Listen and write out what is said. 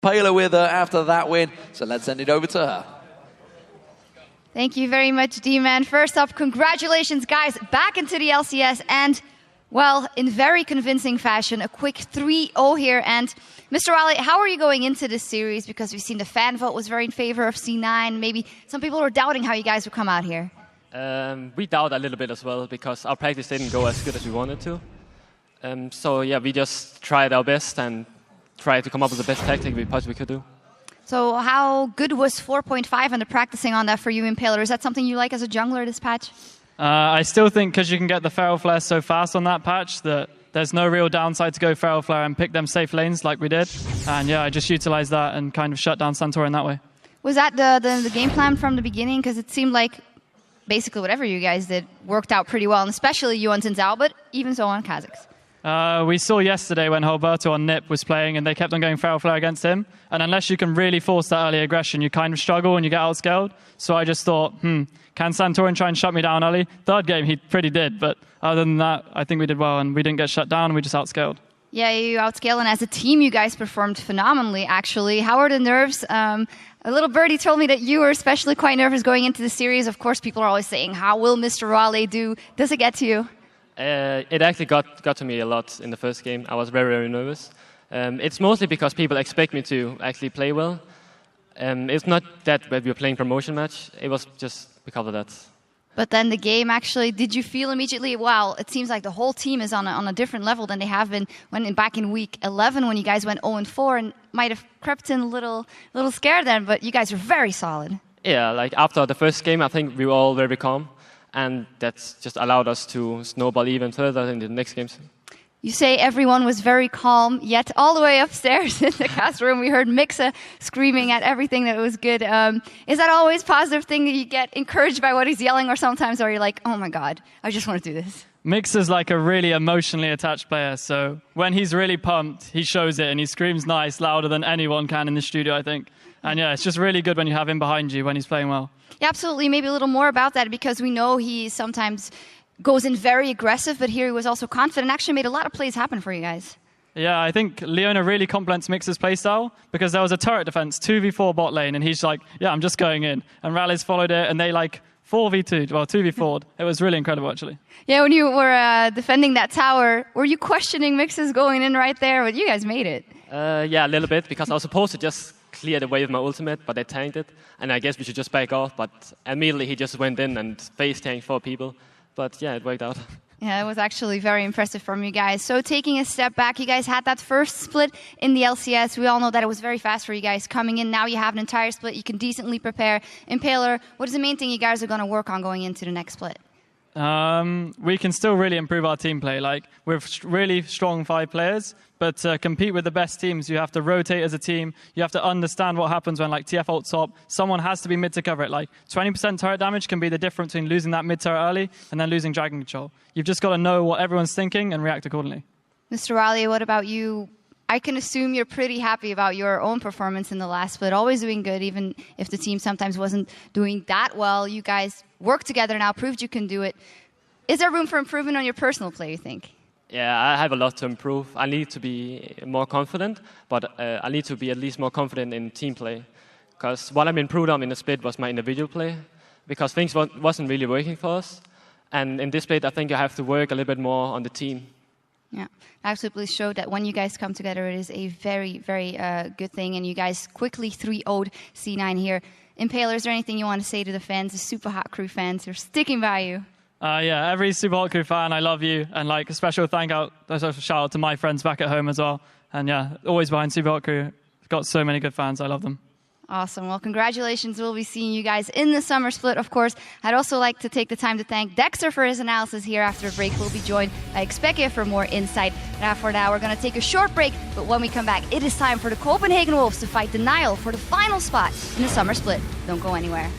Impaler with her after that win, so let's send it over to her. Thank you very much, D-Man. First up, congratulations, guys, back into the LCS, and, well, in very convincing fashion, a quick 3-0 here. And Mr. Wale, how are you going into this series? Because we've seen the fan vote was very in favor of C9. Maybe some people were doubting how you guys would come out here. We doubt a little bit as well, because our practice didn't go as good as we wanted to. So yeah, we just tried our best and tried to come up with the best tactic we possibly could do. So how good was 4.5 and the practicing on that for you, Impaler? Is that something you like as a jungler this patch? I still think because you can get the Feral Flare so fast on that patch that there's no real downside to go Feral Flare and pick them safe lanes like we did. And yeah, I just utilized that and kind of shut down Santor in that way. Was that the game plan from the beginning? Because it seemed like basically whatever you guys did worked out pretty well, and especially you on Xin Zhao, but even so on Kha'Zix. We saw yesterday when Hilberto on Nip was playing and they kept on going Feral Flare against him. And unless you can really force that early aggression, you kind of struggle and you get outscaled. So I just thought, can Santorin try and shut me down early? Third game, he pretty did. But other than that, I think we did well and we didn't get shut down and we just outscaled. Yeah, you outscaled, and as a team, you guys performed phenomenally, actually. How are the nerves? A little birdie told me that you were especially quite nervous going into the series. Of course, people are always saying, how will Mr. Wale do? Does it get to you? It actually got to me a lot in the first game. I was very, very nervous. It's mostly because people expect me to actually play well. It's not that we were playing promotion match. It was just because of that. But then the game actually, did you feel immediately, wow, it seems like the whole team is on a different level than they have been back in week 11 when you guys went 0-4 and might have crept in a little scared then, but you guys are very solid. Yeah, like after the first game, I think we were all very calm. And that's just allowed us to snowball even further in the next games. You say everyone was very calm, yet all the way upstairs in the cast room, we heard Mixa screaming at everything that was good. Is that always a positive thing that you get encouraged by what he's yelling, or sometimes are you like, oh my God, I just want to do this? Mixer's like a really emotionally attached player, so when he's really pumped, he shows it and he screams nice, louder than anyone can in the studio, I think. And yeah, it's just really good when you have him behind you when he's playing well. Yeah, absolutely. Maybe a little more about that, because we know he sometimes goes in very aggressive, but here he was also confident and actually made a lot of plays happen for you guys. Yeah, I think Leona really complements Mixer's playstyle, because there was a turret defense, 2v4 bot lane, and he's like, yeah, I'm just going in. And Rally's followed it, and they like 4v2'd, well, 2v4'd. It was really incredible, actually. Yeah, when you were defending that tower, were you questioning Mixer's going in right there? But you guys made it. Yeah, a little bit, because I was supposed to just clear the way with my ultimate, but they tanked it. And I guess we should just back off, but immediately he just went in and face tanked 4 people. But yeah, it worked out. Yeah, it was actually very impressive from you guys. So taking a step back, you guys had that first split in the LCS. We all know that it was very fast for you guys coming in. Now you have an entire split. You can decently prepare. Impaler, what is the main thing you guys are going to work on going into the next split? We can still really improve our team play. Like, we're really strong 5 players, but to compete with the best teams, you have to rotate as a team. You have to understand what happens when, like, TF ult top. Someone has to be mid to cover it. Like, 20% turret damage can be the difference between losing that mid turret early and then losing dragon control. You've just got to know what everyone's thinking and react accordingly. Mr. Wale, what about you? I can assume you're pretty happy about your own performance in the last split, always doing good, even if the team sometimes wasn't doing that well. You guys worked together now, proved you can do it. Is there room for improvement on your personal play, you think? Yeah, I have a lot to improve. I need to be more confident, but I need to be at least more confident in team play. Because what I've improved on in the split was my individual play, because things wasn't really working for us. And in this split, I think I have to work a little bit more on the team. Yeah, absolutely showed that when you guys come together, it is a very, very good thing. And you guys quickly 3-0'd C9 here. Impaler, is there anything you want to say to the fans, the Supa Hot Crew fans who are sticking by you? Yeah, every Supa Hot Crew fan, I love you. And like a special shout out to my friends back at home as well. And yeah, always behind Supa Hot Crew. Got so many good fans. I love them. Awesome. Well, congratulations. We'll be seeing you guys in the summer split, of course. I'd also like to take the time to thank Dexter for his analysis here. After a break, we'll be joined by Expeckia for more insight. And after that, we're going to take a short break. But when we come back, it is time for the Copenhagen Wolves to fight Denial for the final spot in the summer split. Don't go anywhere.